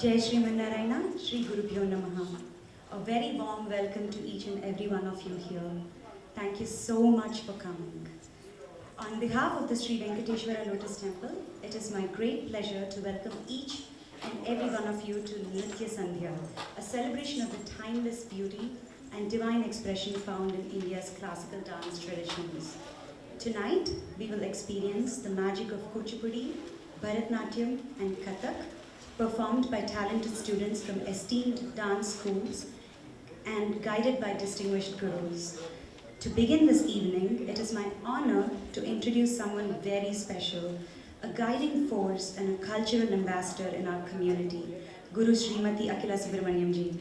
Jai Shriman Narayana, Shri Gurubhyo Namaha. A very warm welcome to each and every one of you here. Thank you so much for coming. On behalf of the Sri Venkateshwara Lotus Temple, it is my great pleasure to welcome each and every one of you to Nritya Sandhya, a celebration of the timeless beauty and divine expression found in India's classical dance traditions. Tonight, we will experience the magic of Kuchipudi, Bharatnatyam and Kathak, performed by talented students from esteemed dance schools and guided by distinguished gurus. To begin this evening, it is my honor to introduce someone very special, a guiding force and a cultural ambassador in our community, Guru Srimati Akila Subramaniam Ji.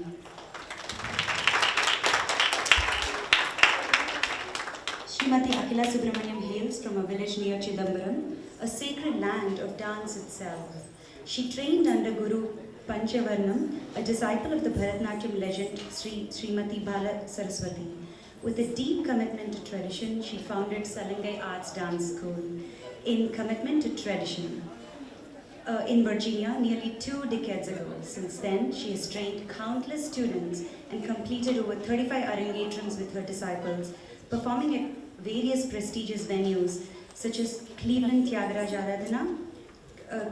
Srimati Akila Subramaniam hails from a village near Chidambaram, a sacred land of dance itself. She trained under Guru Panchavarnam, a disciple of the Bharatnatyam legend Srimati Bala Saraswati. With a deep commitment to tradition, she founded Salangai Arts Dance School. In commitment to tradition, in Virginia nearly 2 decades ago. Since then, she has trained countless students and completed over 35 arangetrams with her disciples, performing at various prestigious venues such as Cleveland Tyagaraja Aradhana,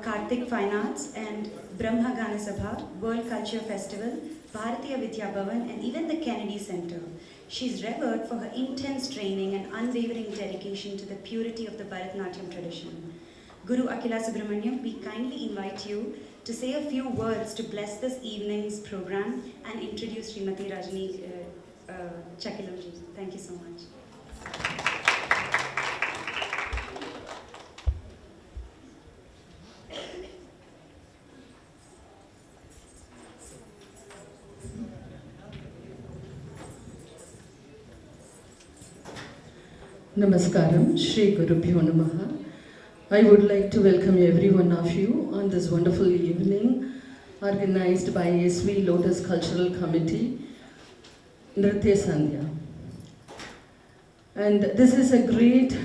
Karthik Fine Arts and Brahma Gana Sabha, World Culture Festival, Bharatiya Vidya Bhavan and even the Kennedy Center. She is revered for her intense training and unwavering dedication to the purity of the Bharatnatyam tradition. Guru Akila Subramaniam, we kindly invite you to say a few words to bless this evening's program and introduce Srimati Rajni Chakilamji. Thank you so much. Namaskaram, Shri Gurubhyo Namaha. I would like to welcome every one of you on this wonderful evening organized by SV Lotus Cultural Committee, Nritya Sandhya. And this is a great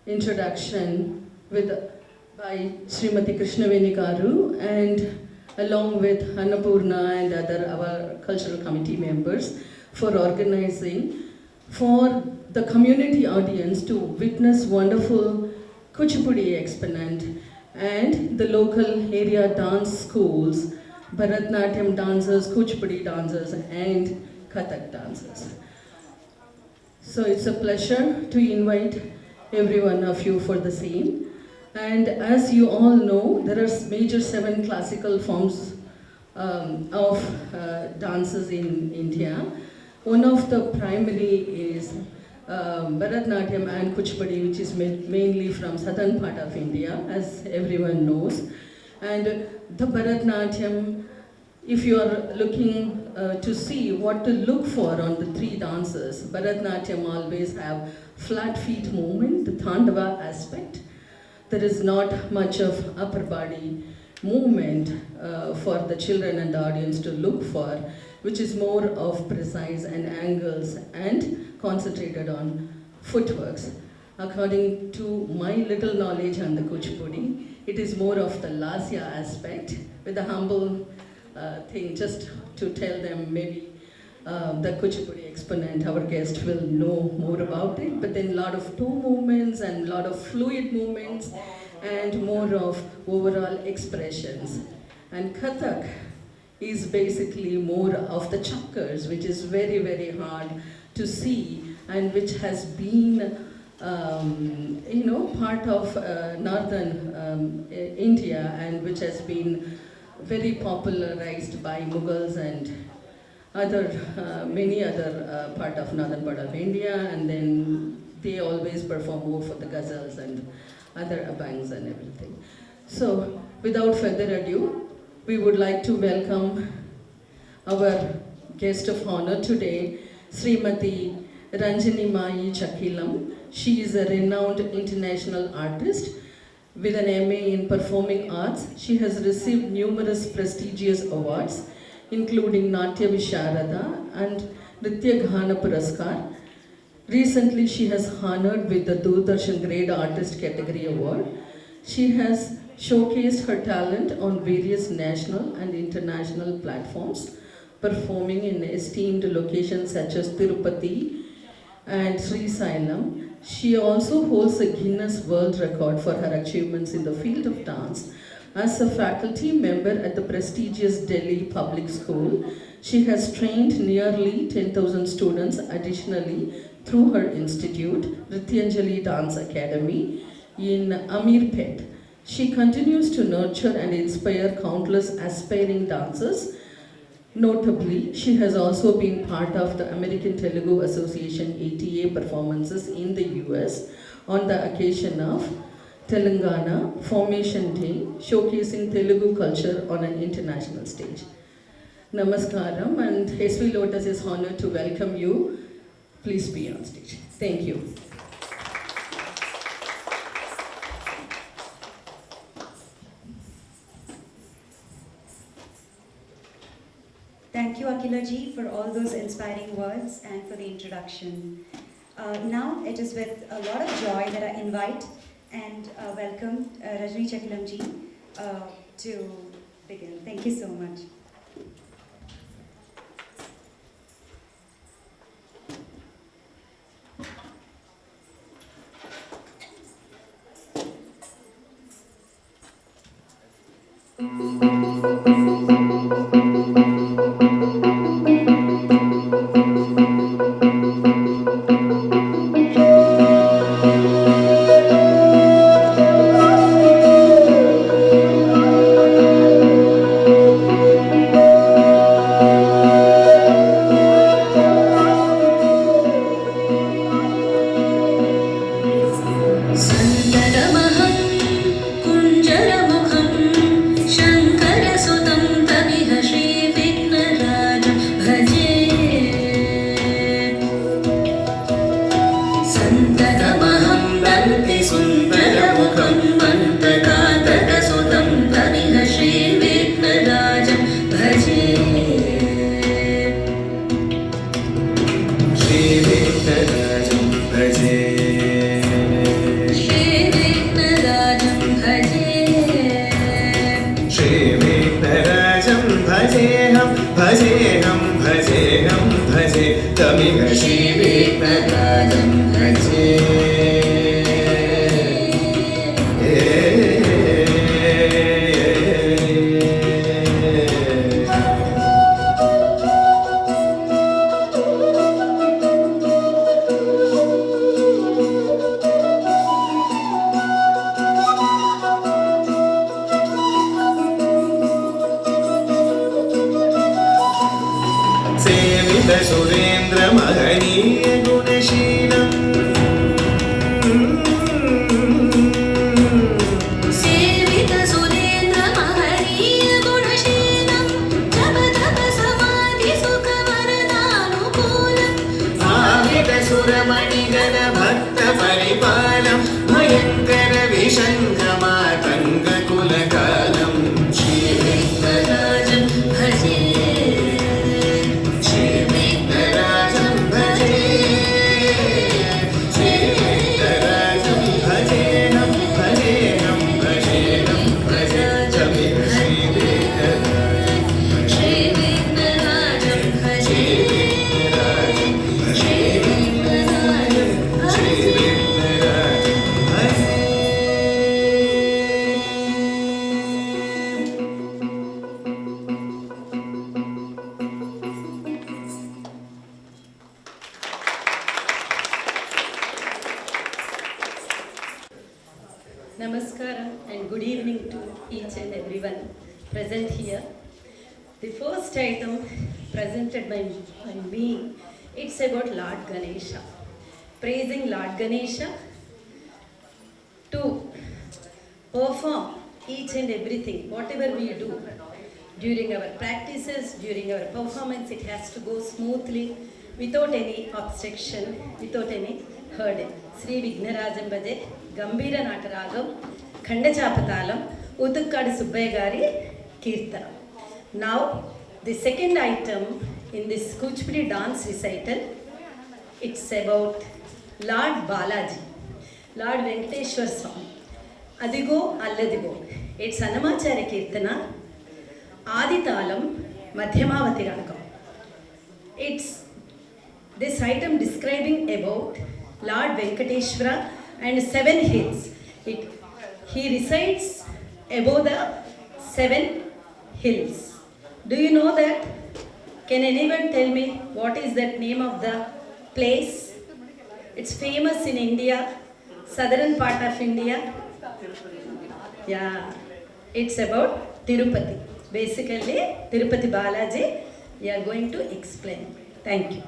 introduction by Srimati Krishnaveni Garu and along with Annapurna and other our cultural committee members for organizing for the community audience to witness wonderful Kuchipudi exponent and the local area dance schools, Bharatnatyam dancers, Kuchipudi dancers and Kathak dancers. So it's a pleasure to invite every one of you for the same. And as you all know, there are major 7 classical forms of dances in India. One of the primary is Bharatnatyam and Kuchipudi, which is mainly from southern part of India, as everyone knows. And the Bharatnatyam, if you are looking to see what to look for on the 3 dances, Bharatnatyam always have flat feet movement, the Tandava aspect. There is not much of upper body movement for the children and the audience to look for, which is more of precise and angles and concentrated on footworks. According to my little knowledge on the Kuchipudi, it is more of the Lasya aspect with a humble thing just to tell them maybe the Kuchipudi exponent, our guest will know more about it, but then a lot of toe movements and a lot of fluid movements and more of overall expressions. And Kathak is basically more of the chakkars, which is very, very hard to see and which has been part of northern India and which has been very popularized by Mughals and many other part of northern part of India, and then they always perform more for the ghazals and other abangs and everything. So without further ado, we would like to welcome our guest of honor today, Srimati Ranjini Mai Chakilam. She is a renowned international artist with an MA in Performing Arts. She has received numerous prestigious awards, including Natya Visharada and Nritya Ghana Puraskar. Recently, she has honored with the Doordarshan Great Artist Category Award. She has showcased her talent on various national and international platforms, performing in esteemed locations such as Tirupati and Sri Sailam. She also holds a Guinness World Record for her achievements in the field of dance. As a faculty member at the prestigious Delhi Public School, she has trained nearly 10,000 students additionally through her institute, Nrityanjali Dance Academy, in Ameerpet. She continues to nurture and inspire countless aspiring dancers. Notably, she has also been part of the American Telugu Association ATA performances in the US on the occasion of Telangana Formation Day, showcasing Telugu culture on an international stage. Namaskaram, and SV Lotus is honored to welcome you. Please be on stage. Thank you. Thank you, Akila ji, for all those inspiring words and for the introduction. Now it is with a lot of joy that I invite and welcome Rajni Chakilam ji to begin. Thank you so much. Namaskaram and good evening to each and everyone present here. The first item presented by me, it's about Lord Ganesha. Praising Lord Ganesha to perform each and everything, whatever we do. During our practices, during our performance, it has to go smoothly, without any obstruction, without any hurdle. Sri Vighnarajam Bhaje, Gambhira Nataragam, Khandachapatalam, Utukkadu Subbaya Gari Kirtanam. Now, the second item in this Kuchipudi dance recital, it's about Lord Balaji, Lord Venkateshwar Swami. Adigo Alladigo. It's Annamacharya Kirtana, Aditalam, Madhyamavati Ragam. It's this item describing about Lord Venkateshwara and 7 hills. He resides above the 7 hills. Do you know that? Can anyone tell me what is that name of the place? It's famous in India, southern part of India. Yeah, it's about Tirupati. Basically, Tirupati Balaji, we are going to explain. Thank you.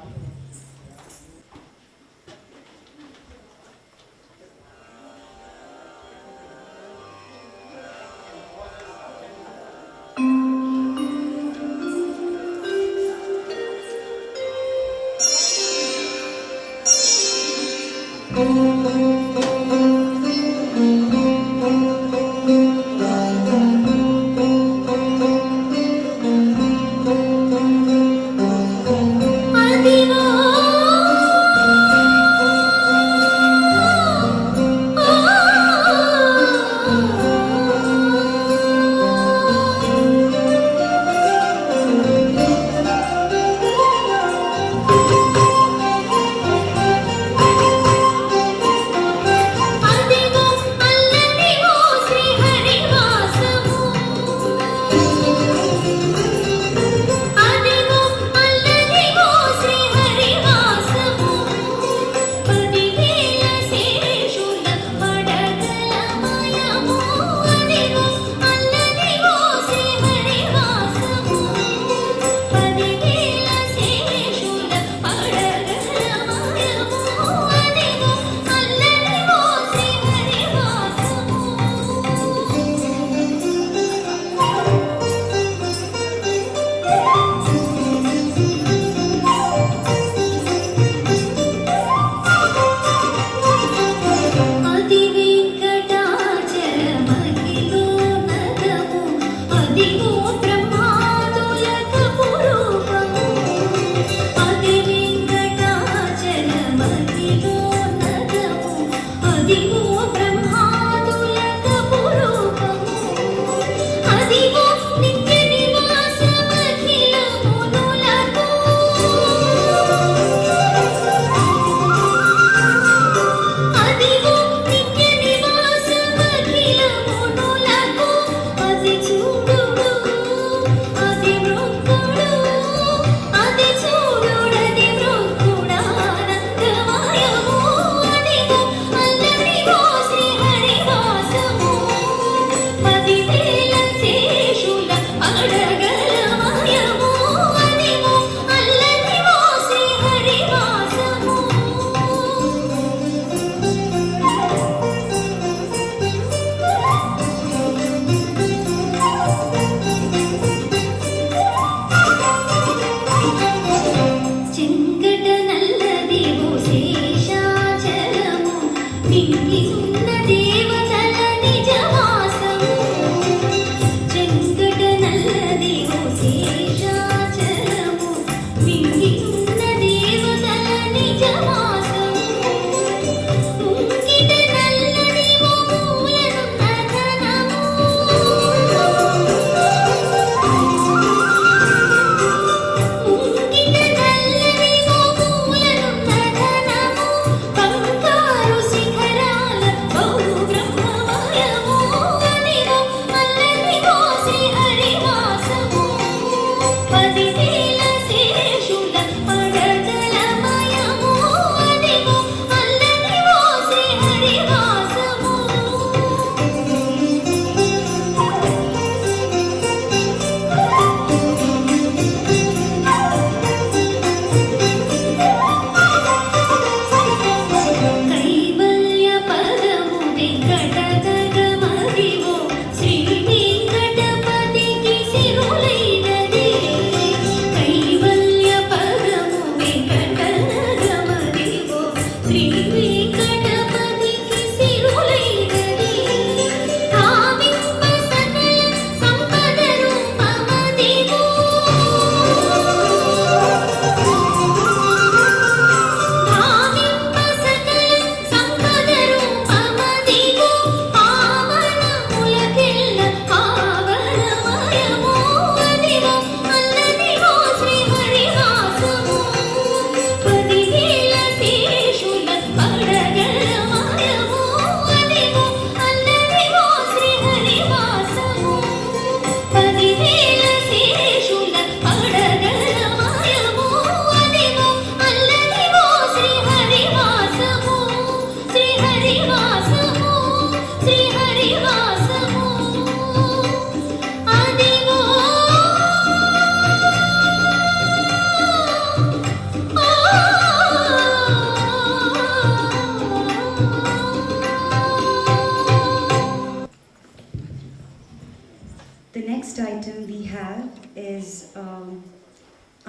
అదిగో అల్లటి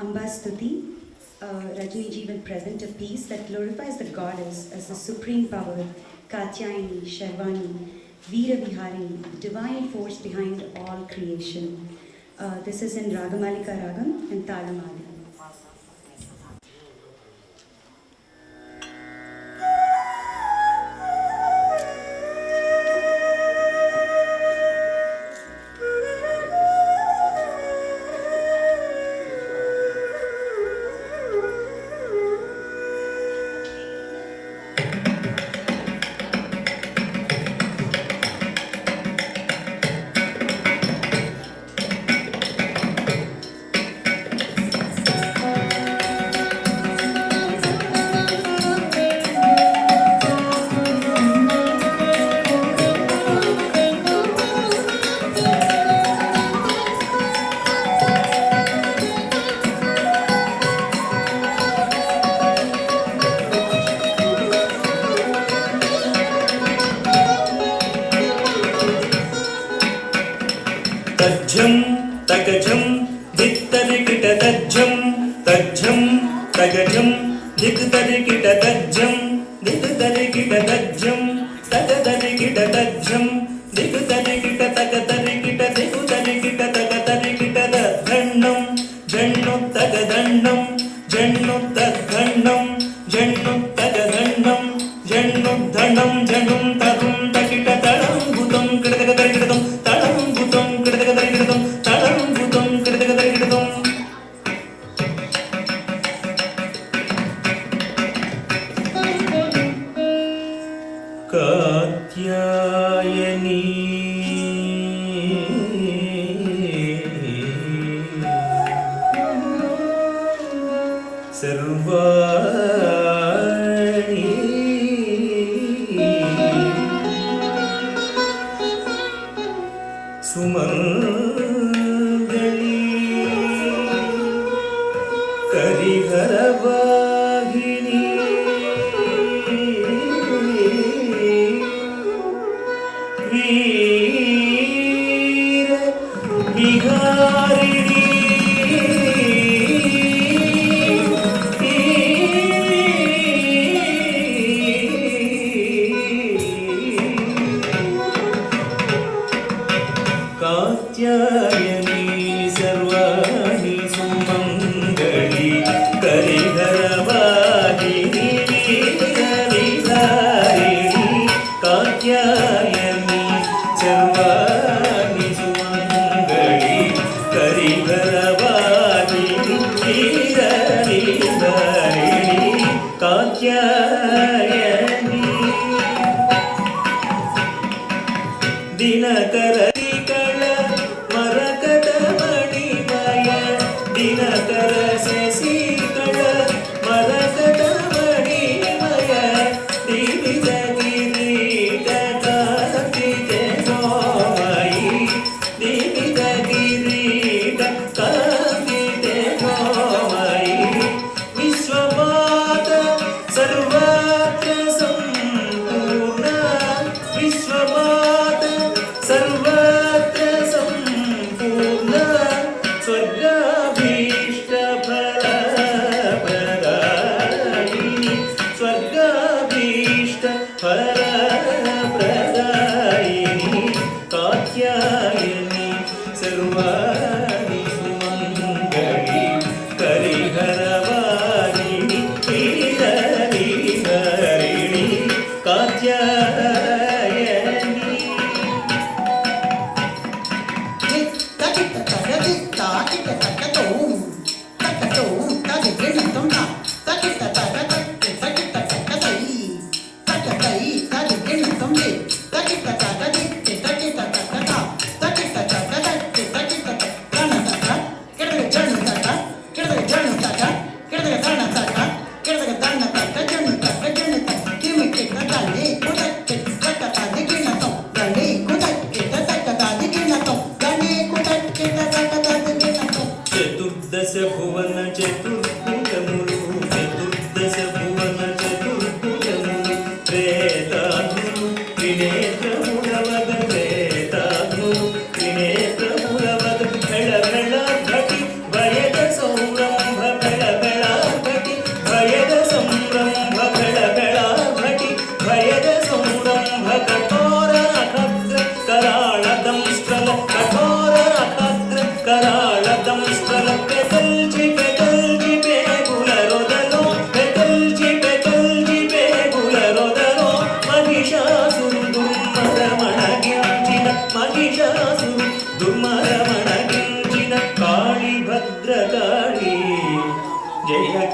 Amba Stuti, Rajni Ji will present a piece that glorifies the goddess as the supreme power, Katyayani, Sharvani, Veera Viharini, the divine force behind all creation. This is in Ragamalika Ragam and Talamadi. तज्जं तगजं दिक्तरिकिट तज्जं तज्जं तगजं दिक्तरिकिट तज्जं दिक्तरिकिट तज्जं तगतरिकिट तज्जं दिक्तरिकिट तगतरिकिट दिक्तरिकिट तगतरिकिट दण्डं जण्णु तगदण्डं जण्णु तद्दण्डं जण्णु तगदण्डं जण्णु धण्डं जणुं तरुं तकिट तडं भूतं किडतगतरिकिटं तडं भूतं किडतगतरिकिटं तडं भूतं किडतगतरिकिटं कात्यायनी सर्वाणि सुमङ्गली करिहरवाहिनी वीर विहारिणी कात्यायनी सर्वाणि सुमङ्गली करिहरवाहिनी वीरविहारिणी कात्यायनी सर्वाणि सुमङ्गली करिहरवाहिनी वीरविहारिणी कात्यायनी दिनकर दिनकर शशिकळ मरकत मणिमय दीपित किरीट कांतिते गोमयी दीपित किरीट कांतिते गोमयी विश्वमाता सर्वत्र सम्पूर्णा विश्वमाता सर्व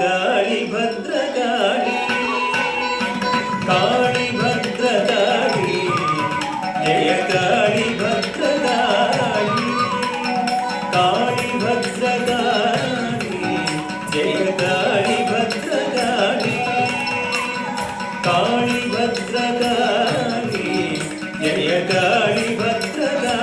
काळी भद्रकाळी काळी भद्रकाळी जय काळी भद्रकाळी काळी भद्रकाळी जय काळी भद्रकाळी काळी भद्रकाळी जय काळी भद्रकाळी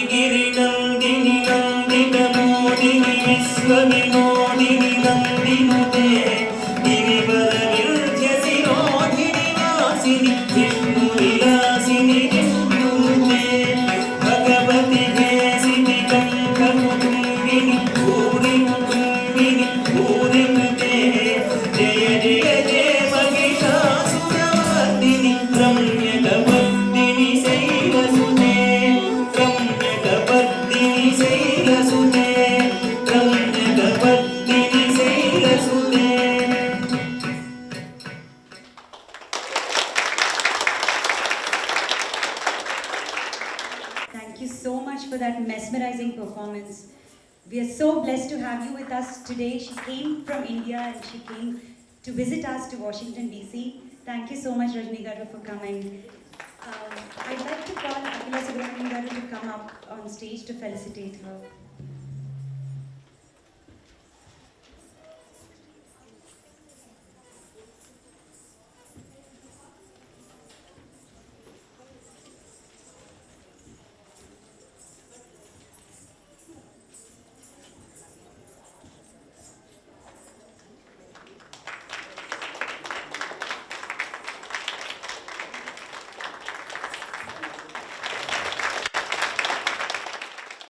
ऐगिरिनन्दिनि नन्दितमोदिनि विश्वविनोदिनि नन्दिनुते गिरिवरविरुध्यसिरोधिनि वासिनि विष्णुविलासिनि विष्णुनुते भगवति भेसिनि कङ्ककुटुम्बिनि भूरिमुकुम्बिनि भूरिमुते जय जय जय Mahishasuramardini रम्यकपर्दिनि शैलसुते रम्यकपर्दिनि शैलसुते रम्यकपर्दिनि शैलसुते Thank you so much for that mesmerizing performance. We are so blessed to have you with us today. She came from India and she came to visit us to Washington DC. Thank you so much, Rajni Garu, for coming. I'd like to call Akila Subramanian Garu to come up on stage to felicitate her.